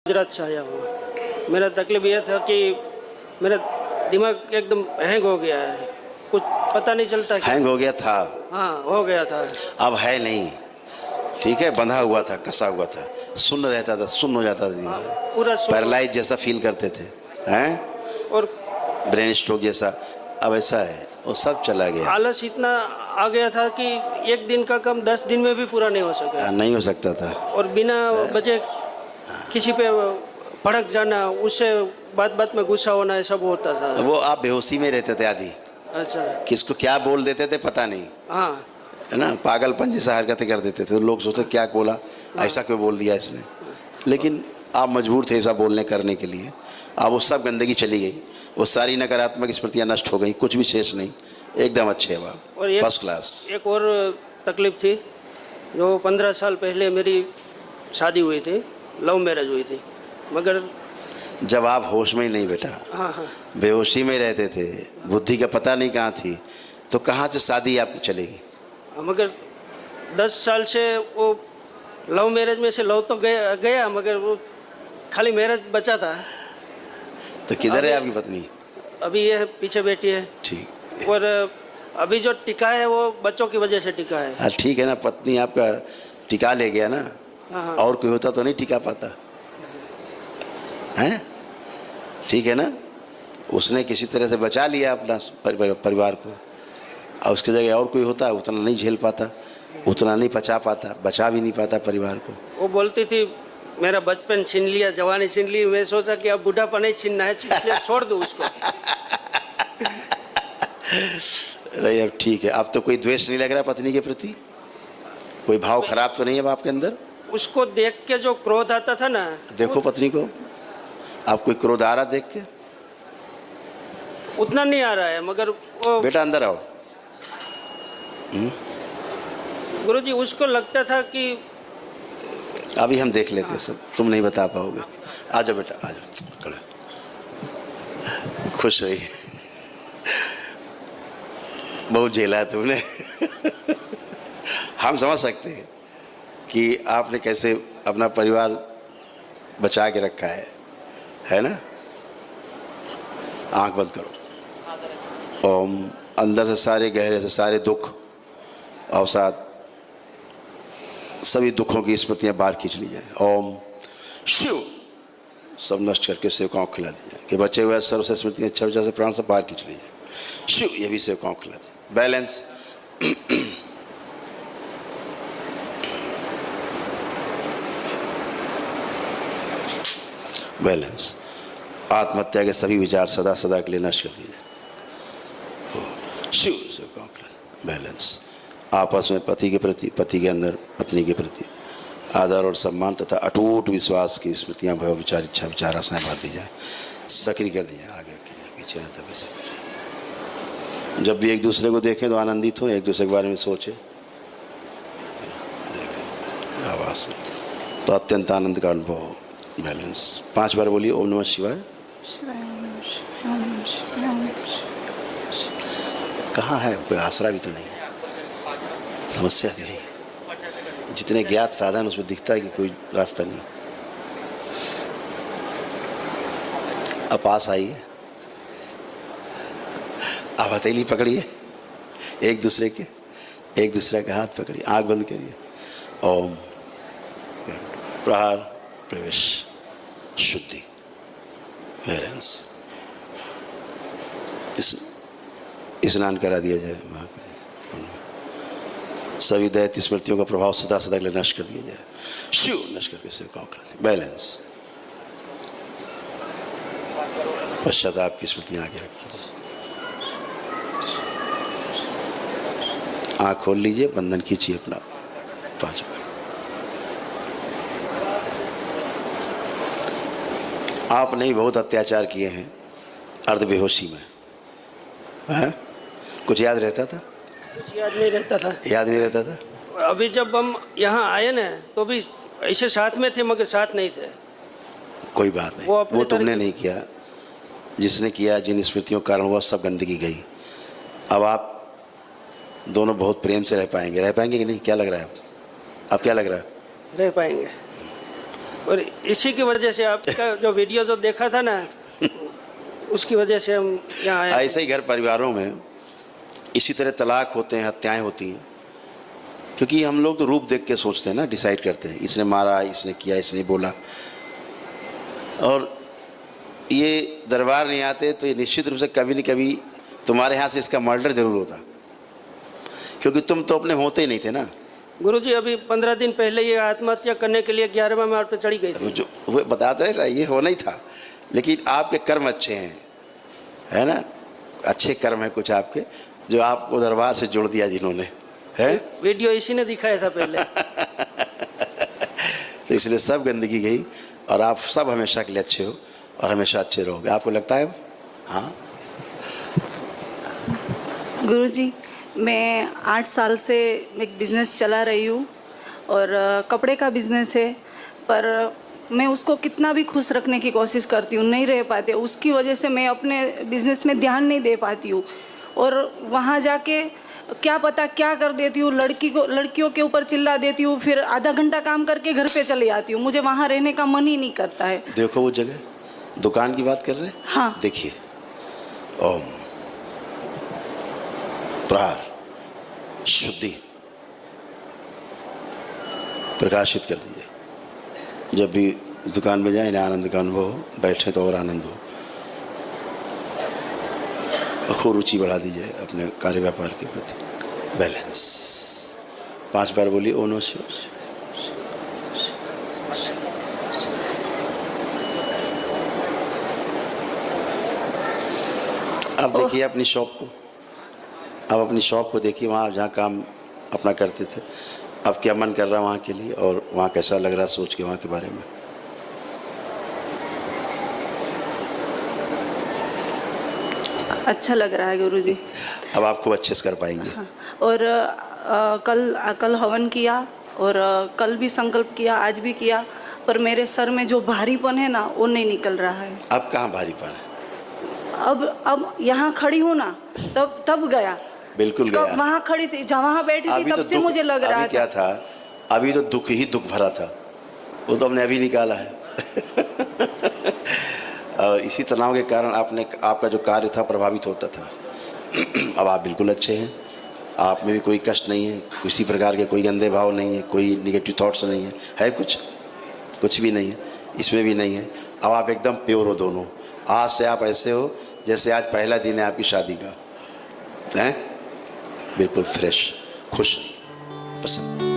गुजरात से आया हूँ। मेरा तकलीफ यह था कि मेरा दिमाग एकदम हैंग हो गया है, कुछ पता नहीं चलता कि हैंग हो गया था, हाँ हो गया था। अब है नहीं। ठीक है, बंधा हुआ था, कसा हुआ था, सुन्न रहता था, सुन्न हो जाता था दिमाग, पूरा पैरालाइज जैसा फील करते थे, हैं, और ब्रेन स्ट्रोक जैसा। अब ऐसा है, वो सब चला गया। आलस इतना आ गया था कि एक दिन का काम 10 दिन में भी पूरा नहीं हो सका। नहीं हो सकता था। और बिना वजह किसी पे भड़क जाना, उससे बात बात में गुस्सा होना, ये सब होता था। वो आप बेहोशी में रहते थे आदि, अच्छा, किसको क्या बोल देते थे पता नहीं, हाँ है ना, पागलपन जैसा हरकतें कर देते थे। तो लोग सोचते क्या बोला, ऐसा क्यों बोल दिया इसने। लेकिन आप मजबूर थे ऐसा बोलने करने के लिए। अब वो सब गंदगी चली गई, वो सारी नकारात्मक स्मृतियाँ नष्ट हो गई, कुछ भी शेष नहीं, एकदम अच्छे अब आप, और फर्स्ट क्लास। एक और तकलीफ थी, जो 15 साल पहले मेरी शादी हुई थी, लव मैरिज हुई थी, मगर जब आप होश में ही नहीं बेटा, हाँ हाँ बेहोशी में रहते थे, बुद्धि का पता नहीं कहाँ थी, तो कहाँ से शादी आपकी चलेगी। मगर 10 साल से वो लव मैरिज में से लव तो गया मगर वो खाली मैरिज बचा था। तो किधर है आपकी पत्नी। अभी ये है, पीछे बैठी है। ठीक, और अभी जो टिका है वो बच्चों की वजह से टिका है। हाँ ठीक है ना, पत्नी आपका टिका ले गया ना, हाँ हाँ और कोई होता तो नहीं टिका पाता, हैं, ठीक है ना। उसने किसी तरह से बचा लिया अपना परिवार को, और उसकी जगह और कोई होता उतना नहीं झेल पाता, उतना नहीं पचा पाता, बचा भी नहीं पाता परिवार को। वो बोलती थी मेरा बचपन छीन लिया, जवानी छीन ली। मैं सोचा कि अब बुढ़ापा नहीं छीनना है, इसलिए छोड़ दूँ उसको। नहीं अब ठीक है, अब तो कोई द्वेष नहीं लग रहा पत्नी के प्रति, कोई भाव खराब तो नहीं है आपके अंदर। उसको देख के जो क्रोध आता था ना, देखो पत्नी को, आप कोई क्रोध आ रहा देख के। उतना नहीं आ रहा है, मगर वो बेटा अंदर आओ। गुरुजी उसको लगता था कि अभी हम देख लेते हैं सब, तुम नहीं बता पाओगे। आ जाओ बेटा, आ जाओ, खड़े। खुश रही, बहुत झेला है तुमने। हम समझ सकते हैं कि आपने कैसे अपना परिवार बचा के रखा है ना। आंख बंद करो। ओम, अंदर से सारे गहरे से सारे दुख और साथ सभी दुखों की स्मृतियां बाहर खींच ली जाए। ओम शिव, सब नष्ट करके सेवकाओं को खिला दी जाए कि बचे हुए सर्व से स्मृतियां इच्छा विचार से प्राण से बाहर खींच ली जाए। शिव, ये भी सेवकाओं को खिला दी। बैलेंस। बैलेंस। आत्महत्या के सभी विचार सदा सदा के लिए नष्ट कर दिए जाए। तो शिव सेवकाओं को खिला दी। बैलेंस। आपस में पति के प्रति, पति के अंदर पत्नी के प्रति आदर और सम्मान तथा अटूट विश्वास की स्मृतियां, भय विचार, इच्छा विचार, आशाएं भर दी जाए, सक्रिय कर दी जाए, आगे रखी जाए, पीछे न तभी सक्रिय। जब भी एक दूसरे को देखें तो आनंदित हो, एक दूसरे के बारे में सोचें, आवास में तो अत्यंत आनंद का अनुभव हो। बैलेंस। 5 बार बोलिए ओम नमः शिवाय। कहाँ है, कोई आसरा भी तो नहीं है, समस्या तो नहीं। जितने ज्ञात साधन उसमें दिखता है कि कोई रास्ता नहीं। अब पास आइए, अब हथेली पकड़िए एक दूसरे के, एक दूसरे का हाथ पकड़िए, आंख बंद करिए। ओम प्रहार प्रवेश शुद्धि बैलेंस। स्नान करा दिया जाए, सभी दैत्य स्मृतियों का प्रभाव सदा सदा के लिए नष्ट कर दिया जाए। शिव, नष्ट करके सेवकाओं कर दिया। बैलेंस। पश्चाताप की स्मृतियां आगे रखिए। आंख खोल लीजिए, बंधन खींचिए अपना 5 बार। आपने ही बहुत अत्याचार किए हैं अर्ध बेहोशी में, हैं? कुछ याद रहता था? कुछ याद नहीं रहता था। याद नहीं रहता था। अभी जब हम यहाँ आए ना तो भी ऐसे साथ में थे, मगर साथ नहीं थे। कोई बात नहीं, वो तुमने नहीं किया, जिसने किया, जिन स्मृतियों के कारण हुआ, सब गंदगी गई। अब आप दोनों बहुत प्रेम से रह पाएंगे कि नहीं? क्या लग रहा है अब क्या लग रहा है? रह पाएंगे। और इसी की वजह से आपका जो वीडियो जो देखा था ना, उसकी वजह से हम यहाँ आए। ऐसे ही घर परिवारों में इसी तरह तलाक होते हैं, हत्याएं होती हैं, क्योंकि हम लोग तो रूप देख के सोचते हैं ना, डिसाइड करते हैं इसने मारा, इसने किया, इसने बोला। और ये दरबार नहीं आते तो ये निश्चित रूप से कभी न कभी तुम्हारे यहाँ से इसका मर्डर जरूर होता, क्योंकि तुम तो अपने होते ही नहीं थे ना। गुरुजी अभी 15 दिन पहले ये आत्महत्या करने के लिए 11वां मार्ग पे चढ़ी गई थी। जो वो बताते हैं ना, ये होना ही था, लेकिन आपके कर्म अच्छे हैं, है ना, अच्छे कर्म हैं कुछ आपके, जो आपको दरबार से जोड़ दिया जिन्होंने, है। वीडियो इसी ने दिखाया था पहले। तो इसलिए सब गंदगी गई और आप सब हमेशा के लिए अच्छे हो और हमेशा अच्छे रहोगे। आपको लगता है? हाँ। गुरुजी, मैं 8 साल से एक बिज़नेस चला रही हूँ और कपड़े का बिज़नेस है, पर मैं उसको कितना भी खुश रखने की कोशिश करती हूँ, नहीं रह पाते। उसकी वजह से मैं अपने बिज़नेस में ध्यान नहीं दे पाती हूँ और वहाँ जाके क्या पता क्या कर देती हूँ, लड़कियों के ऊपर चिल्ला देती हूँ, फिर आधा घंटा काम करके घर पे चली आती हूँ। मुझे वहाँ रहने का मन ही नहीं करता है। देखो वो जगह, दुकान की बात कर रहे हैं? हाँ। देखिए, ओम प्रहार शुद्धि प्रकाशित कर दीजिए। जब भी दुकान में जाए, इन्हें आनंद का अनुभव हो, बैठे तो और आनंद हो। खूब रुचि बढ़ा दीजिए अपने कार्य व्यापार के प्रति। बैलेंस 5 बार बोलिए ओम नमः शिवाय। अब देखिए अपनी शॉप को, अब अपनी शॉप को देखिए, वहाँ जहाँ काम अपना करते थे, अब क्या मन कर रहा है वहाँ के लिए, और वहाँ कैसा लग रहा है सोच के वहाँ के बारे में। अच्छा लग रहा है गुरुजी। अब आप खूब अच्छे से कर पाएंगे। हाँ। और कल हवन किया और कल भी संकल्प किया, आज भी किया, पर मेरे सर में जो भारीपन है ना, वो नहीं निकल रहा है। अब कहाँ भारीपन है? अब यहाँ खड़ी हूँ ना, तब गया। बिल्कुल गया। वहाँ खड़ी थी, जहाँ बैठी थी, तब तो से मुझे लग रहा अभी क्या था, अभी तो दुख ही दुख भरा था, वो तो हमने अभी निकाला है। और इसी तनाव के कारण आपका जो कार्य था प्रभावित होता था। अब आप बिल्कुल अच्छे हैं, आप में भी कोई कष्ट नहीं है, किसी प्रकार के कोई गंदे भाव नहीं है, कोई निगेटिव थॉट्स नहीं है कुछ भी नहीं है, इसमें भी नहीं है। अब आप एकदम प्योर हो दोनों। आज से आप ऐसे हो जैसे आज पहला दिन है आपकी शादी का, हैं? बिल्कुल फ्रेश, खुश, पसंद।